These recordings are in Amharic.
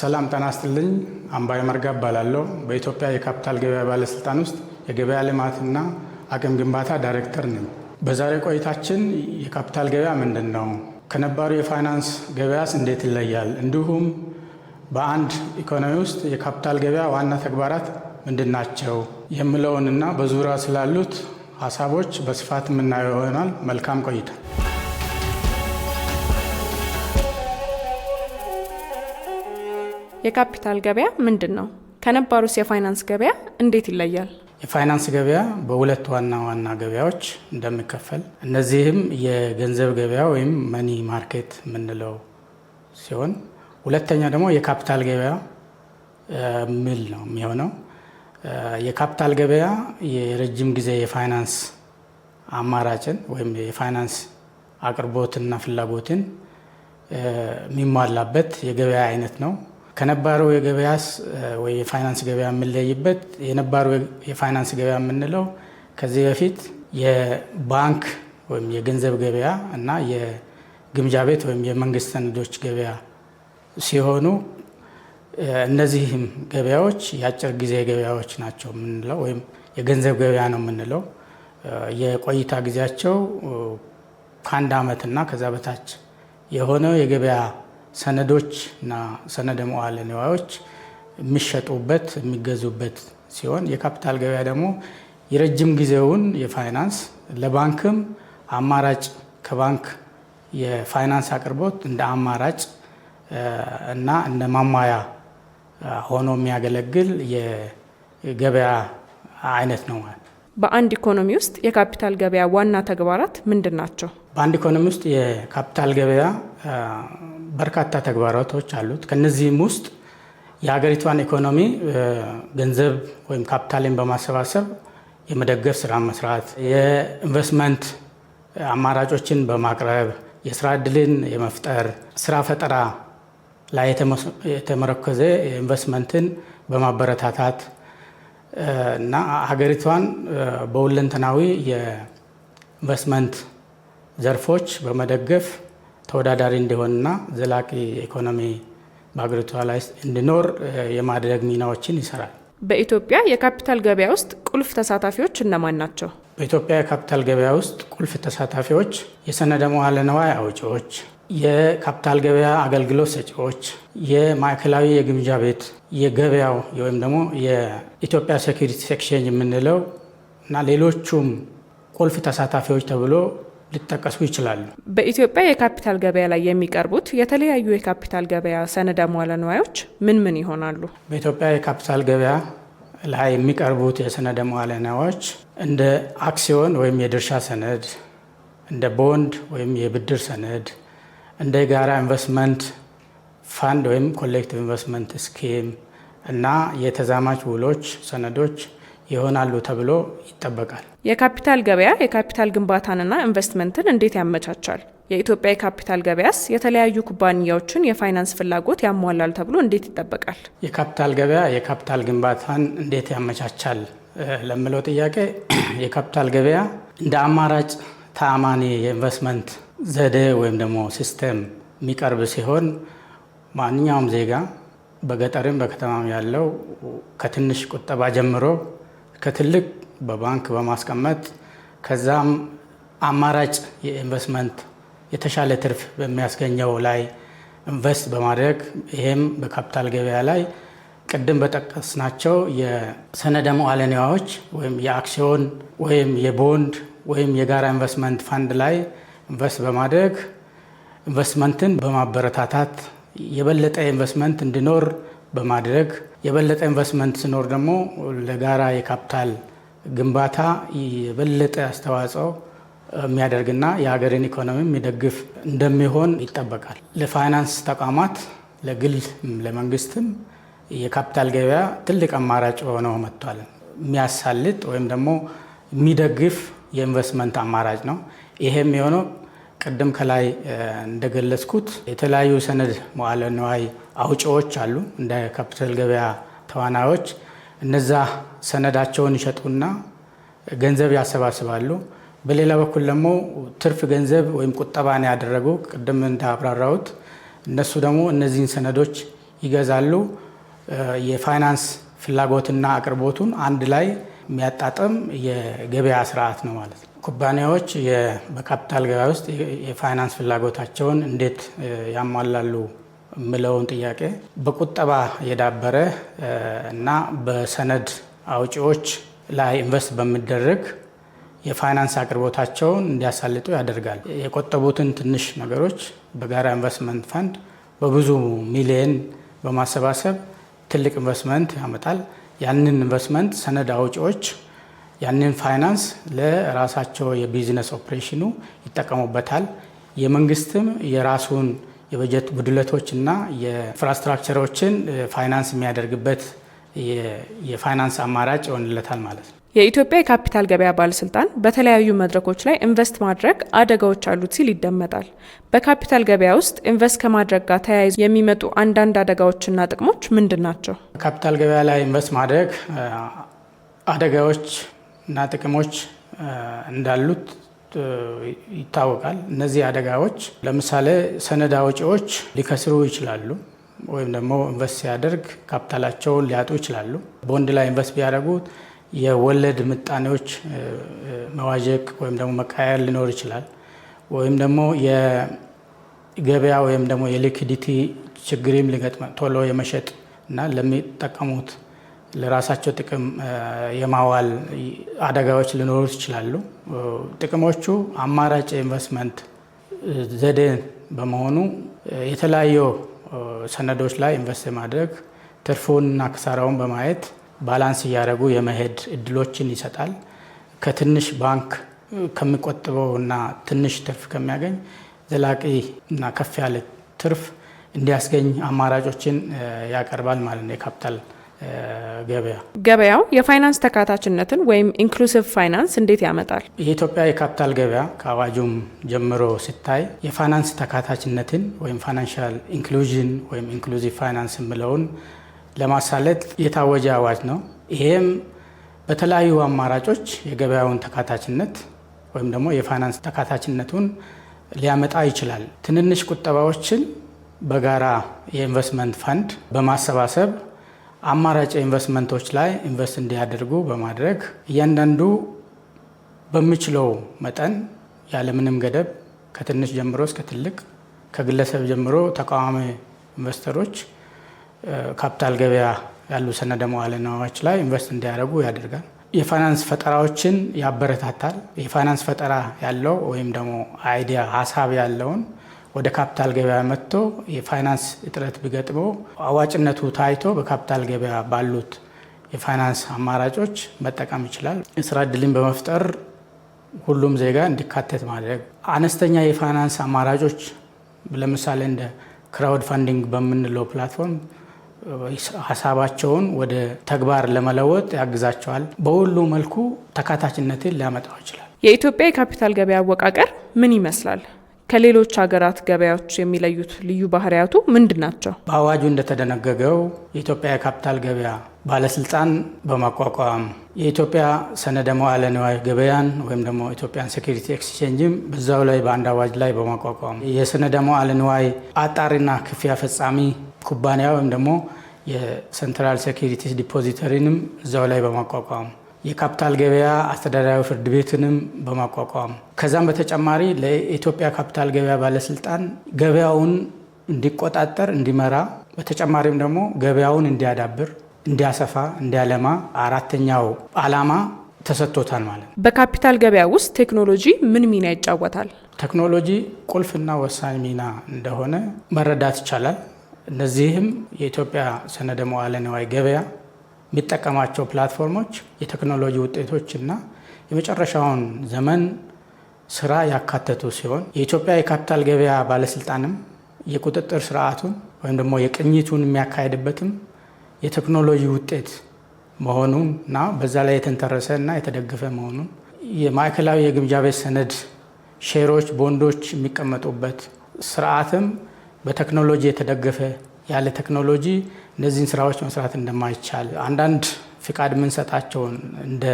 ሰላም ጤና ይስጥልኝ። አምባይ መርጋ እባላለሁ። በኢትዮጵያ የካፒታል ገበያ ባለስልጣን ውስጥ የገበያ ልማትና አቅም ግንባታ ዳይሬክተር ነኝ። በዛሬ ቆይታችን የካፒታል ገበያ ምንድን ነው፣ ከነባሩ የፋይናንስ ገበያስ እንዴት ይለያል፣ እንዲሁም በአንድ ኢኮኖሚ ውስጥ የካፒታል ገበያ ዋና ተግባራት ምንድናቸው የሚለውንና በዙሪያ ስላሉት ሀሳቦች በስፋት የምናየው ይሆናል። መልካም ቆይታ። የካፒታል ገበያ ምንድን ነው? ከነባሩስ የፋይናንስ ገበያ እንዴት ይለያል? የፋይናንስ ገበያ በሁለት ዋና ዋና ገበያዎች እንደሚከፈል፣ እነዚህም የገንዘብ ገበያ ወይም መኒ ማርኬት የምንለው ሲሆን፣ ሁለተኛ ደግሞ የካፒታል ገበያ ሚል ነው የሚሆነው። የካፒታል ገበያ የረጅም ጊዜ የፋይናንስ አማራጭን ወይም የፋይናንስ አቅርቦትና ፍላጎትን የሚሟላበት የገበያ አይነት ነው። ከነባሩ የገበያስ ወይ የፋይናንስ ገበያ የምንለይበት፣ የነባሩ የፋይናንስ ገበያ የምንለው ከዚህ በፊት የባንክ ወይም የገንዘብ ገበያ እና የግምጃ ቤት ወይም የመንግስት ሰነዶች ገበያ ሲሆኑ፣ እነዚህም ገበያዎች የአጭር ጊዜ ገበያዎች ናቸው የምንለው ወይም የገንዘብ ገበያ ነው የምንለው። የቆይታ ጊዜያቸው ከአንድ ዓመትና ከዛ በታች የሆነው የገበያ ሰነዶች እና ሰነደ መዋዕለ ንዋዮች የሚሸጡበት የሚገዙበት ሲሆን፣ የካፒታል ገበያ ደግሞ የረጅም ጊዜውን የፋይናንስ ለባንክም አማራጭ ከባንክ የፋይናንስ አቅርቦት እንደ አማራጭ እና እንደ ማሟያ ሆኖ የሚያገለግል የገበያ አይነት ነው። በአንድ ኢኮኖሚ ውስጥ የካፒታል ገበያ ዋና ተግባራት ምንድን ናቸው? በአንድ ኢኮኖሚ ውስጥ የካፒታል ገበያ በርካታ ተግባራቶች አሉት። ከነዚህም ውስጥ የሀገሪቷን ኢኮኖሚ ገንዘብ ወይም ካፒታልን በማሰባሰብ የመደገፍ ስራ መስራት፣ የኢንቨስትመንት አማራጮችን በማቅረብ የስራ ዕድልን የመፍጠር፣ ስራ ፈጠራ ላይ የተመረኮዘ ኢንቨስትመንትን በማበረታታት እና ሀገሪቷን በሁለንተናዊ የኢንቨስትመንት ዘርፎች በመደገፍ ተወዳዳሪ እንዲሆንና ዘላቂ ኢኮኖሚ በሀገሪቷ ላይ እንዲኖር የማድረግ ሚናዎችን ይሰራል። በኢትዮጵያ የካፒታል ገበያ ውስጥ ቁልፍ ተሳታፊዎች እነማን ናቸው? በኢትዮጵያ የካፒታል ገበያ ውስጥ ቁልፍ ተሳታፊዎች የሰነደ መዋዕለ ንዋይ አውጪዎች፣ የካፒታል ገበያ አገልግሎት ሰጪዎች፣ የማዕከላዊ የግምጃ ቤት የገበያው ወይም ደግሞ የኢትዮጵያ ሴኩሪቲስ ኤክስቼንጅ የምንለው እና ሌሎቹም ቁልፍ ተሳታፊዎች ተብሎ ሊጠቀሱ ይችላሉ። በኢትዮጵያ የካፒታል ገበያ ላይ የሚቀርቡት የተለያዩ የካፒታል ገበያ ሰነደ መዋዕለ ንዋዮች ምን ምን ይሆናሉ? በኢትዮጵያ የካፒታል ገበያ ላይ የሚቀርቡት የሰነደ መዋዕለ ንዋዮች እንደ አክሲዮን ወይም የድርሻ ሰነድ፣ እንደ ቦንድ ወይም የብድር ሰነድ፣ እንደ የጋራ ኢንቨስትመንት ፋንድ ወይም ኮሌክቲቭ ኢንቨስትመንት ስኪም እና የተዛማች ውሎች ሰነዶች ይሆናሉ ተብሎ ይጠበቃል። የካፒታል ገበያ የካፒታል ግንባታንና ኢንቨስትመንትን እንዴት ያመቻቻል? የኢትዮጵያ የካፒታል ገበያስ የተለያዩ ኩባንያዎችን የፋይናንስ ፍላጎት ያሟላል ተብሎ እንዴት ይጠበቃል? የካፒታል ገበያ የካፒታል ግንባታን እንዴት ያመቻቻል ለምለው ጥያቄ፣ የካፒታል ገበያ እንደ አማራጭ ተአማኒ የኢንቨስትመንት ዘዴ ወይም ደግሞ ሲስተም የሚቀርብ ሲሆን፣ ማንኛውም ዜጋ በገጠርም በከተማም ያለው ከትንሽ ቁጠባ ጀምሮ ከትልቅ በባንክ በማስቀመጥ ከዛም አማራጭ የኢንቨስትመንት የተሻለ ትርፍ በሚያስገኘው ላይ ኢንቨስት በማድረግ ይሄም በካፒታል ገበያ ላይ ቅድም በጠቀስናቸው የሰነደ መዋዕለ ንዋዮች ወይም የአክሲዮን ወይም የቦንድ ወይም የጋራ ኢንቨስትመንት ፋንድ ላይ ኢንቨስት በማድረግ ኢንቨስትመንትን በማበረታታት የበለጠ ኢንቨስትመንት እንዲኖር በማድረግ የበለጠ ኢንቨስትመንት ሲኖር ደግሞ ለጋራ የካፒታል ግንባታ የበለጠ አስተዋጽኦ የሚያደርግና የሀገርን ኢኮኖሚ የሚደግፍ እንደሚሆን ይጠበቃል። ለፋይናንስ ተቋማት ለግል ለመንግስትም የካፒታል ገበያ ትልቅ አማራጭ ሆነው መጥቷል። የሚያሳልጥ ወይም ደግሞ የሚደግፍ የኢንቨስትመንት አማራጭ ነው። ይሄም የሆነው ቅድም ከላይ እንደገለጽኩት የተለያዩ ሰነድ መዋዕለ ንዋይ አውጪዎች አሉ፣ እንደ ካፒታል ገበያ ተዋናዮች። እነዛ ሰነዳቸውን ይሸጡና ገንዘብ ያሰባስባሉ። በሌላ በኩል ደግሞ ትርፍ ገንዘብ ወይም ቁጠባን ያደረጉ ቅድም እንዳብራራሁት እነሱ ደግሞ እነዚህን ሰነዶች ይገዛሉ። የፋይናንስ ፍላጎትና አቅርቦቱን አንድ ላይ የሚያጣጥም የገበያ ስርዓት ነው ማለት ነው። ኩባንያዎች በካፒታል ገበያ ውስጥ የፋይናንስ ፍላጎታቸውን እንዴት ያሟላሉ የሚለውን ጥያቄ በቁጠባ የዳበረ እና በሰነድ አውጪዎች ላይ ኢንቨስት በሚደረግ የፋይናንስ አቅርቦታቸውን እንዲያሳልጡ ያደርጋል። የቆጠቡትን ትንሽ ነገሮች በጋራ ኢንቨስትመንት ፈንድ በብዙ ሚሊየን በማሰባሰብ ትልቅ ኢንቨስትመንት ያመጣል። ያንን ኢንቨስትመንት ሰነድ አውጪዎች ያንን ፋይናንስ ለራሳቸው የቢዝነስ ኦፕሬሽኑ ይጠቀሙበታል። የመንግስትም የራሱን የበጀት ጉድለቶችና የኢንፍራስትራክቸሮችን ፋይናንስ የሚያደርግበት የፋይናንስ አማራጭ ይሆንለታል ማለት ነው። የኢትዮጵያ የካፒታል ገበያ ባለስልጣን በተለያዩ መድረኮች ላይ ኢንቨስት ማድረግ አደጋዎች አሉት ሲል ይደመጣል። በካፒታል ገበያ ውስጥ ኢንቨስት ከማድረግ ጋር ተያይዞ የሚመጡ አንዳንድ አደጋዎችና ጥቅሞች ምንድን ናቸው? ካፒታል ገበያ ላይ ኢንቨስት ማድረግ አደጋዎች እና ጥቅሞች እንዳሉት ይታወቃል። እነዚህ አደጋዎች ለምሳሌ ሰነድ አውጪዎች ሊከስሩ ይችላሉ፣ ወይም ደግሞ ኢንቨስት ሲያደርግ ካፒታላቸውን ሊያጡ ይችላሉ። ቦንድ ላይ ኢንቨስት ቢያደርጉት የወለድ ምጣኔዎች መዋዠቅ ወይም ደግሞ መቃየር ሊኖር ይችላል። ወይም ደግሞ የገበያ ወይም ደግሞ የሊኩዲቲ ችግርም ሊገጥም ቶሎ የመሸጥ እና ለሚጠቀሙት ለራሳቸው ጥቅም የማዋል አደጋዎች ሊኖሩ ይችላሉ። ጥቅሞቹ አማራጭ ኢንቨስትመንት ዘዴ በመሆኑ የተለያዩ ሰነዶች ላይ ኢንቨስት ማድረግ ትርፉንና ክሳራውን በማየት ባላንስ እያደረጉ የመሄድ እድሎችን ይሰጣል። ከትንሽ ባንክ ከሚቆጥበው እና ትንሽ ትርፍ ከሚያገኝ ዘላቂ እና ከፍ ያለ ትርፍ እንዲያስገኝ አማራጮችን ያቀርባል ማለት ነው የካፒታል ገበያው የፋይናንስ ተካታችነትን ወይም ኢንክሉሲቭ ፋይናንስ እንዴት ያመጣል? የኢትዮጵያ የካፒታል ገበያ ከአዋጁም ጀምሮ ሲታይ የፋይናንስ ተካታችነትን ወይም ፋይናንሻል ኢንክሉዥን ወይም ኢንክሉሲቭ ፋይናንስ የሚለውን ለማሳለጥ የታወጀ አዋጅ ነው። ይሄም በተለያዩ አማራጮች የገበያውን ተካታችነት ወይም ደግሞ የፋይናንስ ተካታችነቱን ሊያመጣ ይችላል። ትንንሽ ቁጠባዎችን በጋራ የኢንቨስትመንት ፈንድ በማሰባሰብ አማራጭ ኢንቨስትመንቶች ላይ ኢንቨስት እንዲያደርጉ በማድረግ እያንዳንዱ በሚችለው መጠን ያለምንም ገደብ ከትንሽ ጀምሮ እስከ ትልቅ ከግለሰብ ጀምሮ ተቋማዊ ኢንቨስተሮች ካፒታል ገበያ ያሉ ሰነደ መዋዕለ ንዋዮች ላይ ኢንቨስት እንዲያደርጉ ያደርጋል። የፋይናንስ ፈጠራዎችን ያበረታታል። የፋይናንስ ፈጠራ ያለው ወይም ደግሞ አይዲያ ሀሳብ ያለውን ወደ ካፒታል ገበያ መጥቶ የፋይናንስ እጥረት ቢገጥመው አዋጭነቱ ታይቶ በካፒታል ገበያ ባሉት የፋይናንስ አማራጮች መጠቀም ይችላል። የስራ ዕድልን በመፍጠር ሁሉም ዜጋ እንዲካተት ማድረግ፣ አነስተኛ የፋይናንስ አማራጮች ለምሳሌ እንደ ክራውድ ፋንዲንግ በምንለው ፕላትፎርም ሀሳባቸውን ወደ ተግባር ለመለወጥ ያግዛቸዋል። በሁሉ መልኩ ተካታችነትን ሊያመጣው ይችላል። የኢትዮጵያ የካፒታል ገበያ አወቃቀር ምን ይመስላል? ከሌሎች ሀገራት ገበያዎች የሚለዩት ልዩ ባህሪያቱ ምንድን ናቸው? በአዋጁ እንደተደነገገው የኢትዮጵያ የካፒታል ገበያ ባለስልጣን በማቋቋም የኢትዮጵያ ሰነደ መዋዕለ ንዋይ ገበያን ወይም ደግሞ ኢትዮጵያን ሴኩሪቲ ኤክስቼንጅም በዛው ላይ በአንድ አዋጅ ላይ በማቋቋም የሰነደ መዋዕለ ንዋይ አጣሪና ክፍያ ፈጻሚ ኩባንያ ወይም ደግሞ የሴንትራል ሴኩሪቲ ዲፖዚተሪንም እዛው ላይ በማቋቋም የካፒታል ገበያ አስተዳዳሪ ፍርድ ቤትንም በማቋቋም ከዛም በተጨማሪ ለኢትዮጵያ ካፒታል ገበያ ባለስልጣን ገበያውን እንዲቆጣጠር እንዲመራ፣ በተጨማሪም ደግሞ ገበያውን እንዲያዳብር፣ እንዲያሰፋ፣ እንዲያለማ አራተኛው ዓላማ ተሰጥቶታል ማለት ነው። በካፒታል ገበያ ውስጥ ቴክኖሎጂ ምን ሚና ይጫወታል? ቴክኖሎጂ ቁልፍና ወሳኝ ሚና እንደሆነ መረዳት ይቻላል። እነዚህም የኢትዮጵያ ሰነደ መዋዕለ ንዋይ ገበያ የሚጠቀማቸው ፕላትፎርሞች የቴክኖሎጂ ውጤቶች እና የመጨረሻውን ዘመን ስራ ያካተቱ ሲሆን የኢትዮጵያ የካፒታል ገበያ ባለስልጣንም የቁጥጥር ስርዓቱን ወይም ደግሞ የቅኝቱን የሚያካሄድበትም የቴክኖሎጂ ውጤት መሆኑን እና በዛ ላይ የተንተረሰ እና የተደገፈ መሆኑን የማዕከላዊ የግምጃ ቤት ሰነድ ሼሮች፣ ቦንዶች የሚቀመጡበት ስርዓትም በቴክኖሎጂ የተደገፈ ያለ ቴክኖሎጂ እነዚህን ስራዎች መስራት እንደማይቻል አንዳንድ ፍቃድ የምንሰጣቸውን እንደ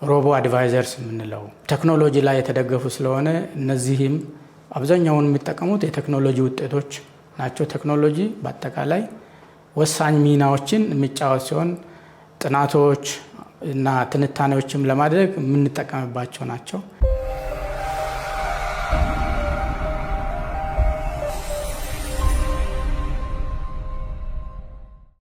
ሮቦ አድቫይዘርስ የምንለው ቴክኖሎጂ ላይ የተደገፉ ስለሆነ እነዚህም አብዛኛውን የሚጠቀሙት የቴክኖሎጂ ውጤቶች ናቸው። ቴክኖሎጂ በአጠቃላይ ወሳኝ ሚናዎችን የሚጫወት ሲሆን ጥናቶች እና ትንታኔዎችም ለማድረግ የምንጠቀምባቸው ናቸው።